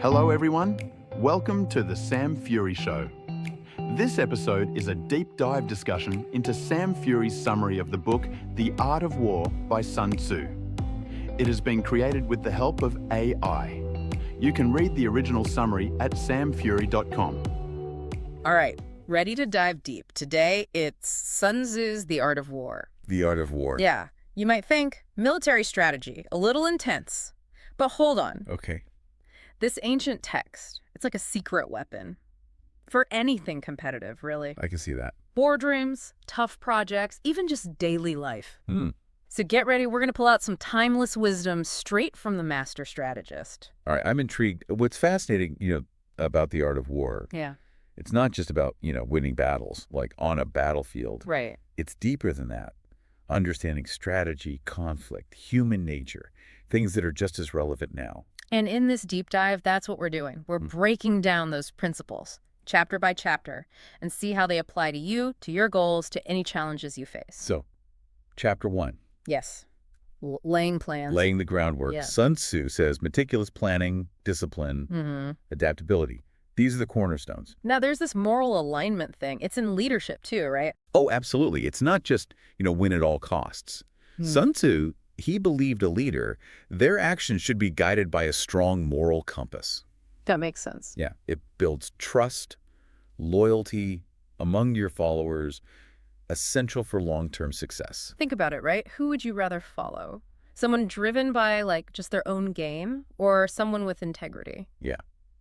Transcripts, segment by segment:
Hello everyone, welcome to The Sam Fury Show. This episode is a deep dive discussion into Sam Fury's summary of the book The Art of War by Sun Tzu. It has been created with the help of AI. You can read the original summary at samfury.com. All right, ready to dive deep. Today, it's Sun Tzu's The Art of War. The Art of War. Yeah, you might think military strategy, a little intense. But hold on. Okay. This ancient text, it's like a secret weapon. For anything competitive, really. I can see that. Boardrooms, tough projects, even just daily life. Hmm. So get ready, we're going to pull out some timeless wisdom straight from the master strategist. All right, I'm intrigued. What's fascinating, about The Art of War, Yeah. it's not just about, winning battles, like on a battlefield. Right. It's deeper than that. Understanding strategy, conflict, human nature, things that are just as relevant now. And in this deep dive, that's what we're doing. We're breaking down those principles, chapter by chapter, and see how they apply to you, to your goals, to any challenges you face. So, chapter 1. Yes. Laying plans. Laying the groundwork. Yeah. Sun Tzu says meticulous planning, discipline, adaptability. These are the cornerstones. Now, there's this moral alignment thing. It's in leadership, too, right? Oh, absolutely. It's not just, win at all costs. Sun Tzu, he believed a leader, their actions should be guided by a strong moral compass. That makes sense. Yeah. It builds trust, loyalty among your followers, essential for long-term success. Think about it, right? Who would you rather follow? Someone driven by, just their own game, or someone with integrity? Yeah.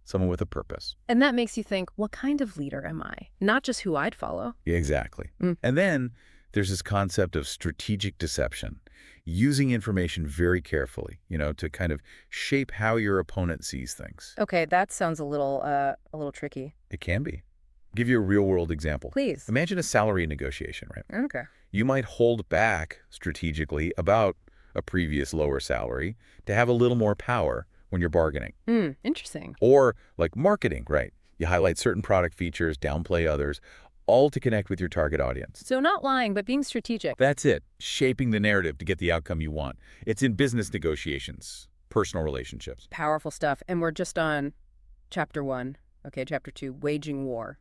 Someone with a purpose. And that makes you think, what kind of leader am I? Not just who I'd follow. Yeah, exactly. And then there's this concept of strategic deception, using information very carefully, to kind of shape how your opponent sees things. Okay, that sounds a little tricky. It can be. Give you a real-world example. Please. Imagine a salary negotiation, right? Okay. You might hold back strategically about a previous lower salary to have a little more power when you're bargaining. Interesting. Or like marketing, right? You highlight certain product features, downplay others, all to connect with your target audience. So not lying, but being strategic. That's it. Shaping the narrative to get the outcome you want. It's in business negotiations, personal relationships. Powerful stuff. And we're just on chapter 1. Okay, chapter 2, waging war.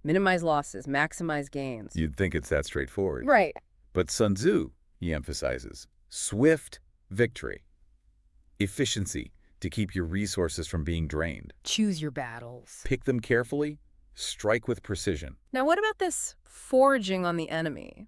Minimize losses, maximize gains. You'd think it's that straightforward. Right. But Sun Tzu, he emphasizes, swift victory, efficiency to keep your resources from being drained. Choose your battles. Pick them carefully, strike with precision. Now, what about this foraging on the enemy?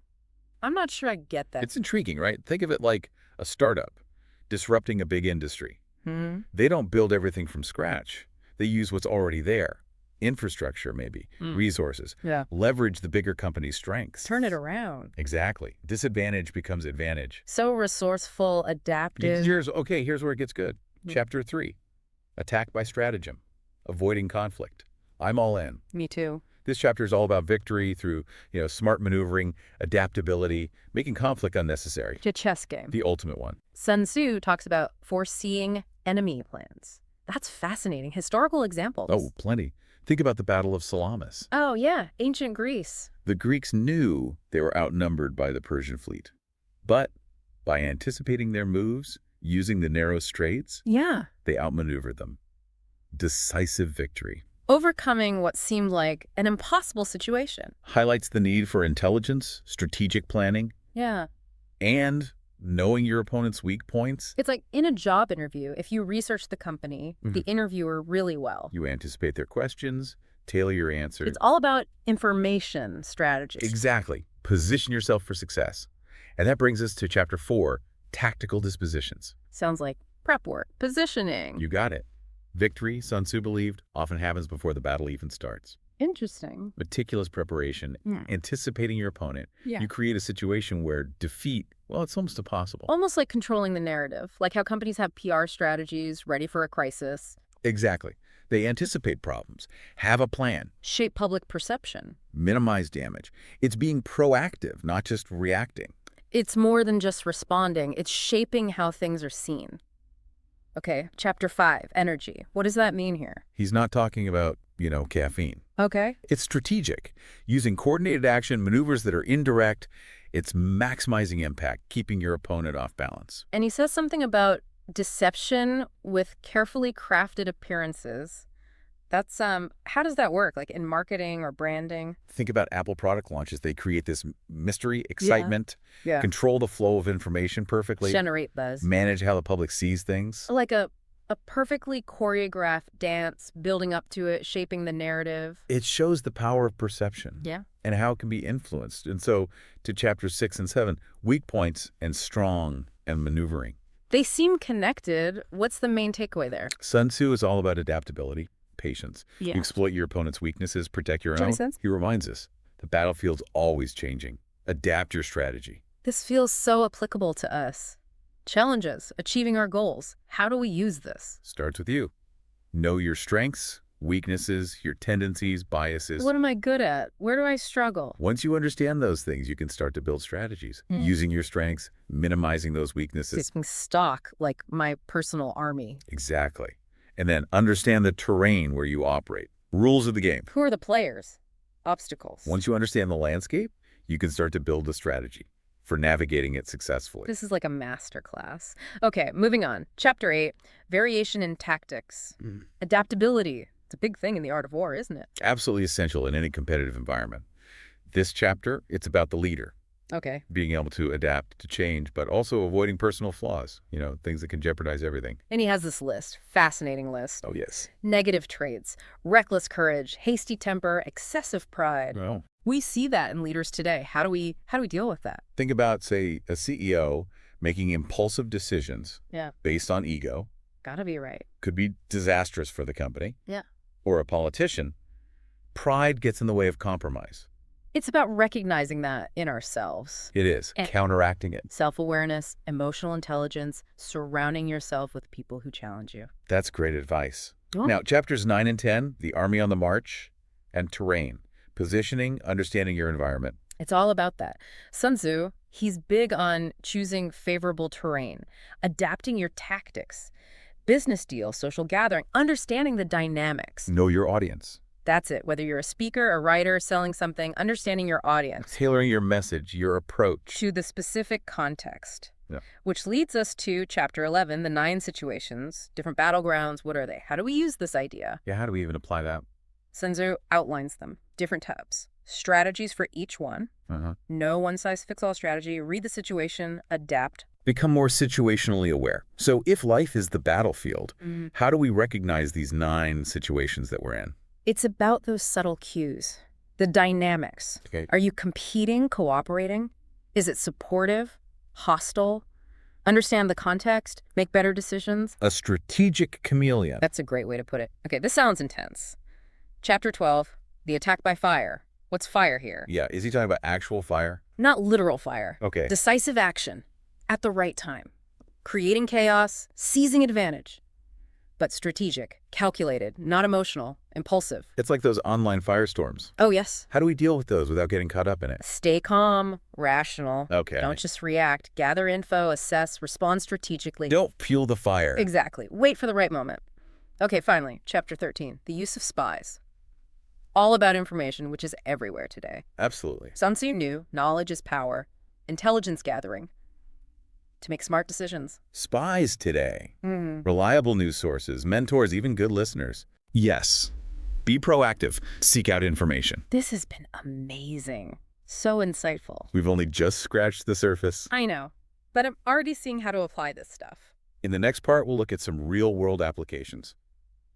I'm not sure I get that. It's intriguing, right? Think of it like a startup disrupting a big industry. They don't build everything from scratch. They use what's already there. Infrastructure, maybe, resources. Yeah. Leverage the bigger company's strengths. Turn it around. Exactly. Disadvantage becomes advantage. So resourceful, adaptive. Here's where it gets good. Chapter 3, attack by stratagem, avoiding conflict. I'm all in. Me too. This chapter is all about victory through, smart maneuvering, adaptability, making conflict unnecessary. It's a chess game. The ultimate one. Sun Tzu talks about foreseeing enemy plans. That's fascinating. Historical examples. Oh, plenty. Think about the Battle of Salamis. Oh, yeah. Ancient Greece. The Greeks knew they were outnumbered by the Persian fleet. But by anticipating their moves, using the narrow straits, Yeah. they outmaneuvered them. Decisive victory. Overcoming what seemed like an impossible situation. Highlights the need for intelligence, strategic planning, Yeah. and knowing your opponent's weak points. It's like in a job interview, if you research the company, the interviewer really well. You anticipate their questions, tailor your answers. It's all about information strategy. Exactly. Position yourself for success. And that brings us to chapter 4, tactical dispositions. Sounds like prep work, positioning. You got it. Victory, Sun Tzu believed, often happens before the battle even starts. Interesting. Meticulous preparation, anticipating your opponent. Yeah. You create a situation where defeat, well, it's almost impossible. Almost like controlling the narrative, like how companies have PR strategies ready for a crisis. Exactly. They anticipate problems, have a plan, Shape public perception. minimize damage. It's being proactive, not just reacting. It's more than just responding. It's shaping how things are seen. Okay, chapter 5, energy. What does that mean here? He's not talking about, caffeine. Okay. It's strategic, using coordinated action, maneuvers that are indirect. It's maximizing impact, keeping your opponent off balance. And he says something about Deception with carefully crafted appearances. That's, how does that work? Like in marketing or branding? Think about Apple product launches. They create this mystery, excitement, Yeah. control the flow of information perfectly, Generate buzz. manage how the public sees things. Like a perfectly choreographed dance, building up to it, shaping the narrative. It shows the power of perception. Yeah. And how it can be influenced. And so to chapters 6 and 7, weak points and strong and maneuvering. They seem connected. What's the main takeaway there? Sun Tzu is all about adaptability, patience. Yeah. You exploit your opponent's weaknesses, protect your Does that own. make sense? He reminds us, the battlefield's always changing. Adapt your strategy. This feels so applicable to us. Challenges, achieving our goals. How do we use this? Starts with you. Know your strengths, weaknesses, your tendencies, biases. What am I good at? Where do I struggle? Once you understand those things, you can start to build strategies. Using your strengths, minimizing those weaknesses. Taking stock, like my personal army. Exactly. And then understand the terrain where you operate. Rules of the game. Who are the players? Obstacles. Once you understand the landscape, you can start to build a strategy for navigating it successfully. This is like a masterclass. Okay, moving on. Chapter 8, variation in tactics. Adaptability. It's a big thing in the art of war, isn't it? Absolutely essential in any competitive environment. This chapter, it's about the leader, Okay. being able to adapt to change, but also avoiding personal flaws, things that can jeopardize everything. And he has this list. Fascinating list. Oh, yes. Negative traits, reckless courage, hasty temper, excessive pride. Well, We see that in leaders today. How do we deal with that? think about, say, a CEO making impulsive decisions Yeah. based on ego. Gotta be right. Could be disastrous for the company. Yeah. Or a politician. Pride gets in the way of compromise. It's about recognizing that in ourselves. It is. And- Counteracting it. Self-awareness, emotional intelligence, surrounding yourself with people who challenge you. That's great advice. Oh. Now, chapters 9 and 10, the Army on the March and terrain. Positioning, understanding your environment. It's all about that. Sun Tzu, he's big on choosing favorable terrain, adapting your tactics, business deals, social gathering, understanding the dynamics. Know your audience. That's it. Whether you're a speaker, a writer, selling something, understanding your audience Tailoring your message, your approach. to the specific context. Yeah. Which leads us to chapter 11, the 9 situations, different battlegrounds. What are they? How do we use this idea? Yeah, how do we even apply that? Sun Tzu outlines them, different types, strategies for each one. No one-size-fits-all strategy. Read the situation, adapt. Become more situationally aware. So if life is the battlefield, how do we recognize these 9 situations that we're in? It's about those subtle cues, the dynamics. Okay. Are you competing, cooperating? Is it supportive, hostile? Understand the context, make better decisions. A strategic chameleon. That's a great way to put it. Okay, this sounds intense. Chapter 12, the attack by fire. What's fire here? Yeah, is he talking about actual fire? Not literal fire. Okay. Decisive action at the right time. Creating chaos, seizing advantage. But strategic, calculated, not emotional, impulsive. It's like those online firestorms. Oh, yes. How do we deal with those without getting caught up in it? Stay calm, rational. Okay. Don't just react. Gather info, assess, respond strategically. Don't fuel the fire. Exactly. Wait for the right moment. Okay, finally, chapter 13, the use of spies. All about information, which is everywhere today. Absolutely. Sun Tzu knew knowledge is power, intelligence gathering, to make smart decisions. Spies today. Reliable news sources, mentors, even good listeners. Yes. Be proactive. Seek out information. This has been amazing. So insightful. We've only just scratched the surface. I know, but I'm already seeing how to apply this stuff. In the next part, we'll look at some real-world applications.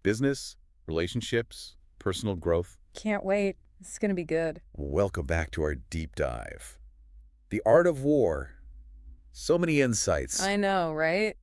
Business, relationships, personal growth. Can't wait. This is going to be good. Welcome back to our deep dive. The art of war. So many insights. I know, right?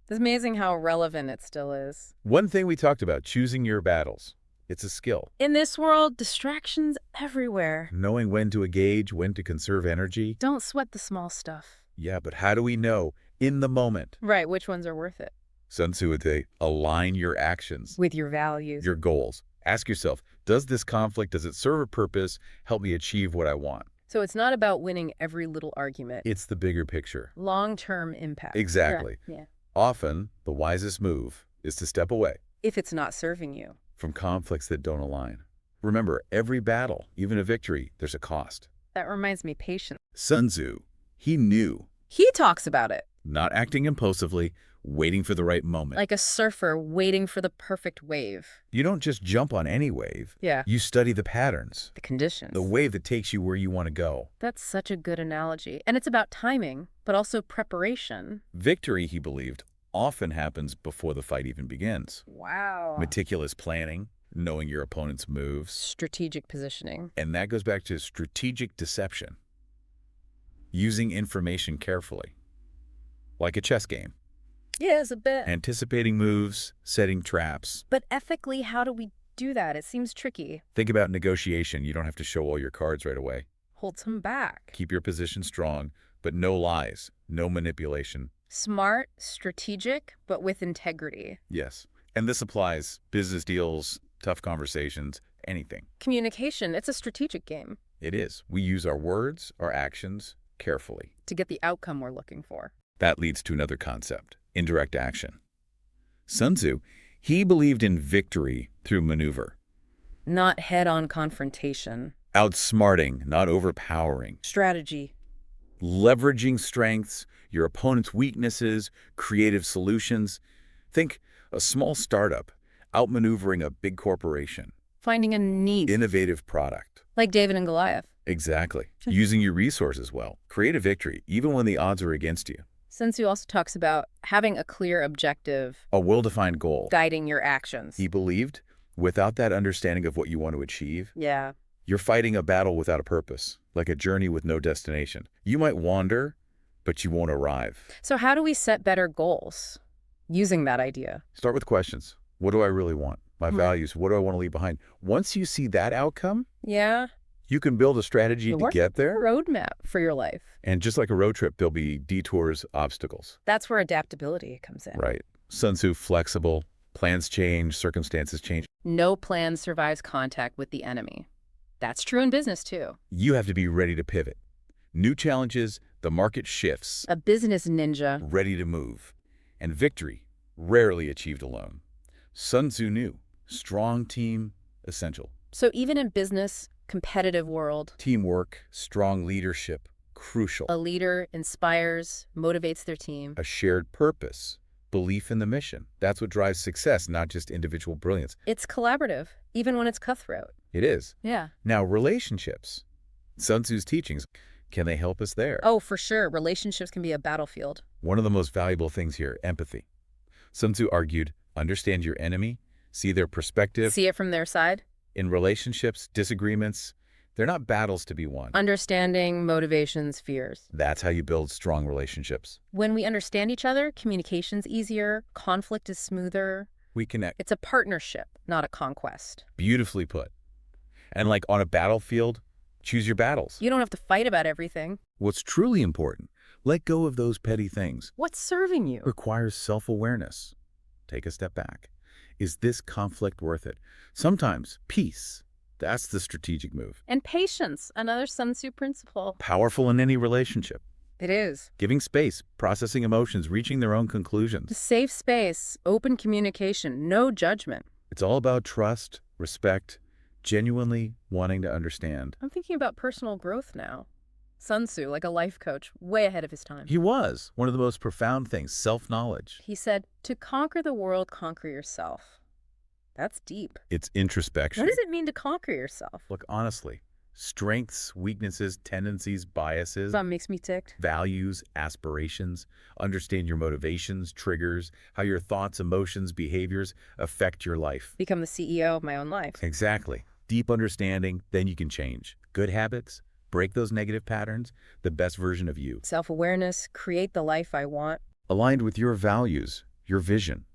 It's amazing how relevant it still is. One thing we talked about, choosing your battles. It's a skill. In this world, distractions everywhere. Knowing when to engage, when to conserve energy. Don't sweat the small stuff. Yeah, but how do we know in the moment? Right, which ones are worth it? Sun Tzu would say, align your actions, With your values. your goals. Ask yourself, does this conflict, does it serve a purpose, help me achieve what I want? So it's not about winning every little argument. It's the bigger picture. Long-term impact. Exactly. Yeah. Often, the wisest move is to step away If it's not serving you. from conflicts that don't align. Remember, every battle, even a victory, there's a cost. That reminds me, patience. Sun Tzu, he knew He talks about it. not acting impulsively, waiting for the right moment. Like a surfer waiting for the perfect wave. You don't just jump on any wave. Yeah. You study the patterns, The conditions. the wave that takes you where you want to go. That's such a good analogy. And it's about timing, but also preparation. Victory, he believed, often happens before the fight even begins. Wow. Meticulous planning, knowing your opponent's moves. Strategic positioning. And that goes back to strategic deception. Using information carefully. Like a chess game. Yeah, it's a bit. Anticipating moves, setting traps. But ethically, how do we do that? It seems tricky. Think about negotiation. You don't have to show all your cards right away. Hold some back. Keep your position strong, but no lies, no manipulation. Smart, strategic, but with integrity. Yes. And this applies business deals, tough conversations, anything. Communication, it's a strategic game. It is. We use our words, our actions carefully. To get the outcome we're looking for. That leads to another concept, indirect action. Sun Tzu, he believed in victory through maneuver. Not head-on confrontation. Outsmarting, not overpowering. Strategy. Leveraging strengths, your opponent's weaknesses, creative solutions. Think a small startup outmaneuvering a big corporation. Finding a niche. Innovative product. Like David and Goliath. Exactly. Using your resources well. Create a victory, even when the odds are against you. Sun Tzu also talks about having a clear objective. A well-defined goal. Guiding your actions. He believed, without that understanding of what you want to achieve, Yeah. you're fighting a battle without a purpose, like a journey with no destination. You might wander, but you won't arrive. So how do we set better goals? Using that idea. Start with questions. What do I really want? My values, what do I want to leave behind? Once you see that outcome, Yeah. you can build a strategy to get there. Roadmap for your life. And just like a road trip, there'll be detours, obstacles. That's where adaptability comes in. Right. Sun Tzu, flexible. Plans change, circumstances change. No plan survives contact with the enemy. That's true in business, too. You have to be ready to pivot. New challenges, the market shifts. A business ninja. Ready to move. And victory, rarely achieved alone. Sun Tzu knew, strong team, essential. So even in business, competitive world, Teamwork, strong leadership, crucial. a leader inspires, motivates their team. A shared purpose, belief in the mission. That's what drives success, not just individual brilliance. It's collaborative, even when it's cutthroat. It is. Yeah. Now, relationships. Sun Tzu's teachings, can they help us there? Oh, for sure. Relationships can be a battlefield. One of the most valuable things here, empathy. Sun Tzu argued, understand your enemy, see their perspective. See it from their side. In relationships, disagreements, they're not battles to be won. Understanding motivations, fears. That's how you build strong relationships. When we understand each other, communication's easier, conflict is smoother. We connect. It's a partnership, not a conquest. Beautifully put. And like on a battlefield, choose your battles. You don't have to fight about everything. What's truly important, let go of those petty things. What's serving you? Requires self-awareness. Take a step back. Is this conflict worth it? Sometimes peace, that's the strategic move. And patience, another Sun Tzu principle. Powerful in any relationship. It is. Giving space, processing emotions, reaching their own conclusions. Safe space, open communication, no judgment. It's all about trust, respect, genuinely wanting to understand. I'm thinking about personal growth now. Sun Tzu, like a life coach, way ahead of his time. He was one of the most profound things, self-knowledge. He said, to conquer the world, conquer yourself. That's deep. It's introspection. What does it mean to conquer yourself? Look, honestly, strengths, weaknesses, tendencies, biases, That makes me ticked. values, aspirations, understand your motivations, triggers, how your thoughts, emotions, behaviors affect your life. Become the CEO of my own life. Exactly. Deep understanding, then you can change. Good habits, break those negative patterns, the best version of you. Self-awareness, create the life I want. Aligned with your values, your vision.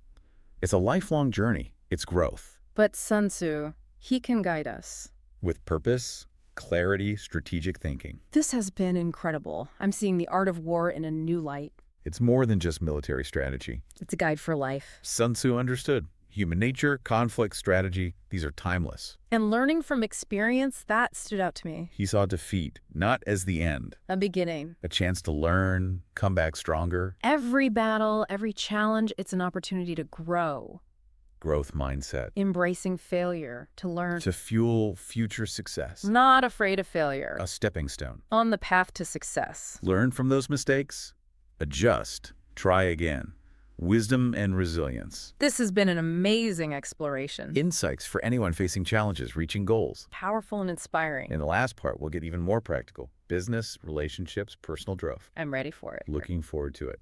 It's a lifelong journey. It's growth. But Sun Tzu, he can guide us. With purpose, clarity, strategic thinking. This has been incredible. I'm seeing the art of war in a new light. It's more than just military strategy. It's a guide for life. Sun Tzu understood. Human nature, conflict, strategy, these are timeless. And learning from experience, that stood out to me. He saw defeat not as the end, A beginning. a chance to learn, come back stronger. Every battle, every challenge, it's an opportunity to grow. Growth mindset. Embracing failure, to learn. To fuel future success. Not afraid of failure. A stepping stone. On the path to success. Learn from those mistakes. Adjust. Try again. wisdom and resilience. This has been an amazing exploration. Insights for anyone facing challenges, reaching goals. Powerful and inspiring. In the last part, we'll get even more practical. Business, relationships, personal growth. I'm ready for it. Looking forward to it.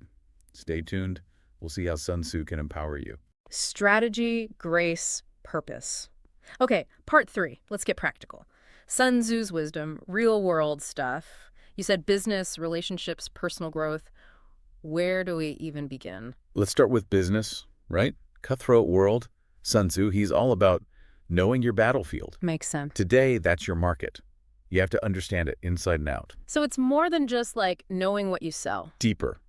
Stay tuned. We'll see how Sun Tzu can empower you. Strategy, grace, purpose. Okay, part 3. Let's get practical. Sun Tzu's wisdom, real-world stuff. You said business, relationships, personal growth. Where do we even begin? Let's start with business, right? Cutthroat world. Sun Tzu, he's all about knowing your battlefield. Makes sense. Today, that's your market. You have to understand it inside and out. So it's more than just like knowing what you sell. Deeper.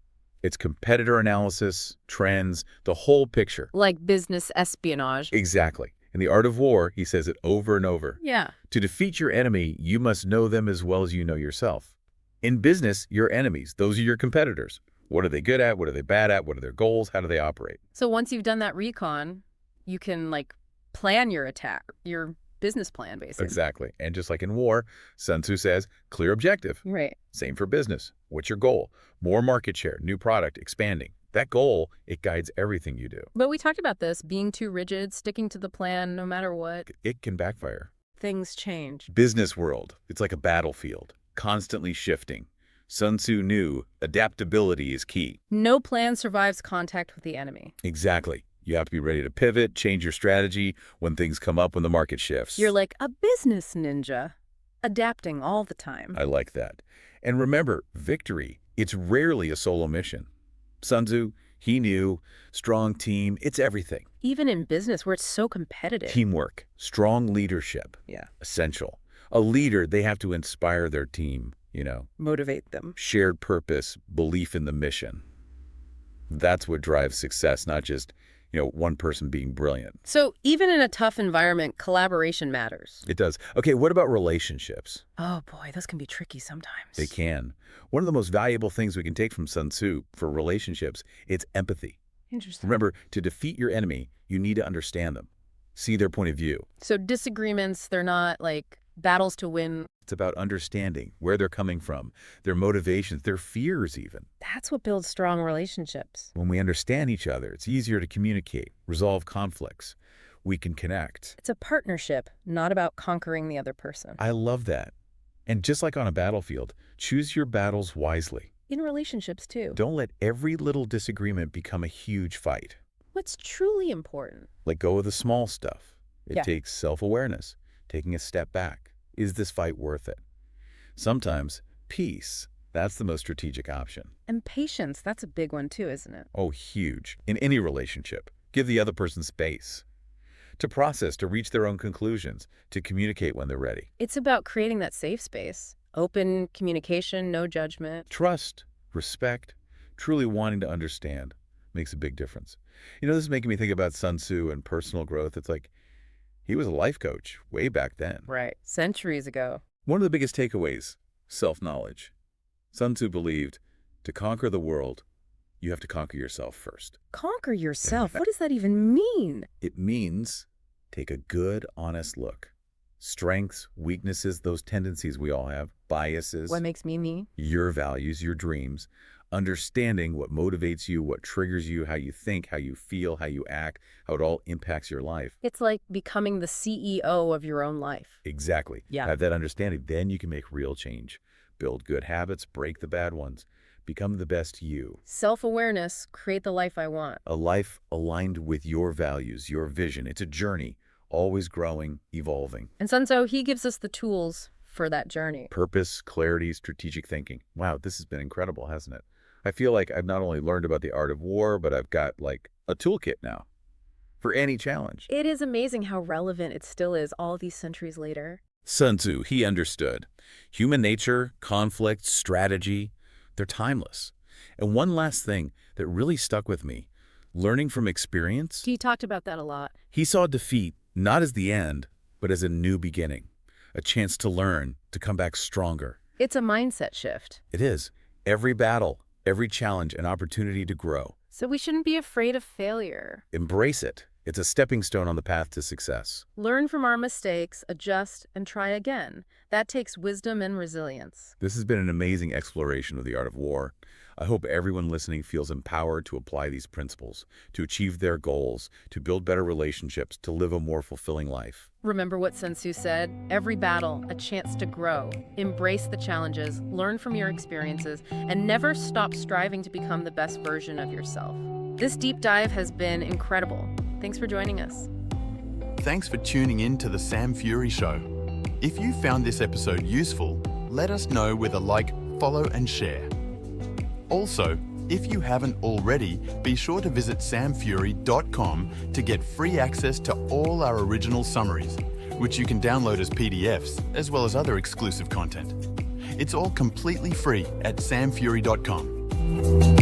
It's competitor analysis, trends, the whole picture. Like business espionage. Exactly. In the art of war, he says it over and over. Yeah. To defeat your enemy, you must know them as well as you know yourself. In business, your enemies, those are your competitors. What are they good at? What are they bad at? What are their goals? How do they operate? So once you've done that recon, you can like plan your attack, your business plan, basically. Exactly. And just like in war, Sun Tzu says, clear objective. Right. Same for business. What's your goal? More market share, new product, expanding. That goal, it guides everything you do. But we talked about this, being too rigid, sticking to the plan no matter what. It can backfire. Things change. Business world, it's like a battlefield, constantly shifting. Sun Tzu knew adaptability is key. No plan survives contact with the enemy. Exactly. You have to be ready to pivot, change your strategy when things come up, when the market shifts. You're like a business ninja, adapting all the time. I like that. And remember, victory, it's rarely a solo mission. Sun Tzu, he knew, strong team, it's everything. Even in business where it's so competitive. Teamwork, strong leadership, Yeah. essential. A leader, they have to inspire their team, Motivate them. shared purpose, belief in the mission. That's what drives success, not just, one person being brilliant. So even in a tough environment, collaboration matters. It does. Okay, what about relationships? Oh boy, those can be tricky sometimes. They can. One of the most valuable things we can take from Sun Tzu for relationships, it's empathy. Interesting. Remember, to defeat your enemy, you need to understand them, see their point of view. So disagreements, they're not like battles to win. It's about understanding where they're coming from, their motivations, their fears even. That's what builds strong relationships. When we understand each other, it's easier to communicate, resolve conflicts. We can connect. It's a partnership, not about conquering the other person. I love that. And just like on a battlefield, choose your battles wisely. In relationships too. Don't let every little disagreement become a huge fight. What's truly important? Let go of the small stuff. It Yeah. takes self-awareness, taking a step back. Is this fight worth it? Sometimes peace, that's the most strategic option. And patience, that's a big one too, isn't it? Oh, huge. In any relationship, give the other person space to process, to reach their own conclusions, to communicate when they're ready. It's about creating that safe space. Open communication, no judgment. Trust, respect, truly wanting to understand makes a big difference. This is making me think about Sun Tzu and personal growth. It's like he was a life coach way back then. Right. Centuries ago. One of the biggest takeaways, self-knowledge. Sun Tzu believed to conquer the world, you have to conquer yourself first. Conquer yourself. What does that even mean? It means take a good, honest look. Strengths, weaknesses, those tendencies we all have, biases, What makes me me? your values, your dreams, understanding what motivates you, what triggers you, how you think, how you feel, how you act, how it all impacts your life. It's like becoming the CEO of your own life. Exactly. Yeah. Have that understanding, then you can make real change. Build good habits, break the bad ones. Become the best you. Self-awareness, create the life I want. A life aligned with your values, your vision. It's a journey, always growing, evolving. And Sun Tzu, he gives us the tools for that journey. Purpose, clarity, strategic thinking. Wow, this has been incredible, hasn't it? I feel like I've not only learned about the art of war, but I've got like a toolkit now for any challenge. It is amazing how relevant it still is all these centuries later. Sun Tzu, he understood. Human nature, conflict, strategy, they're timeless. And one last thing that really stuck with me, learning from experience. He talked about that a lot. He saw defeat not as the end, but as a new beginning, a chance to learn, to come back stronger. It's a mindset shift. It is. Every battle, every challenge, an opportunity to grow. So we shouldn't be afraid of failure. Embrace it. It's a stepping stone on the path to success. Learn from our mistakes, adjust, and try again. That takes wisdom and resilience. This has been an amazing exploration of the art of war. I hope everyone listening feels empowered to apply these principles, to achieve their goals, to build better relationships, to live a more fulfilling life. Remember what Sun Tzu said? Every battle, a chance to grow. Embrace the challenges, learn from your experiences, and never stop striving to become the best version of yourself. This deep dive has been incredible. Thanks for joining us. Thanks for tuning in to The Sam Fury Show. If you found this episode useful, let us know with a like, follow, and share. Also, if you haven't already, be sure to visit samfury.com to get free access to all our original summaries, which you can download as PDFs, as well as other exclusive content. It's all completely free at samfury.com.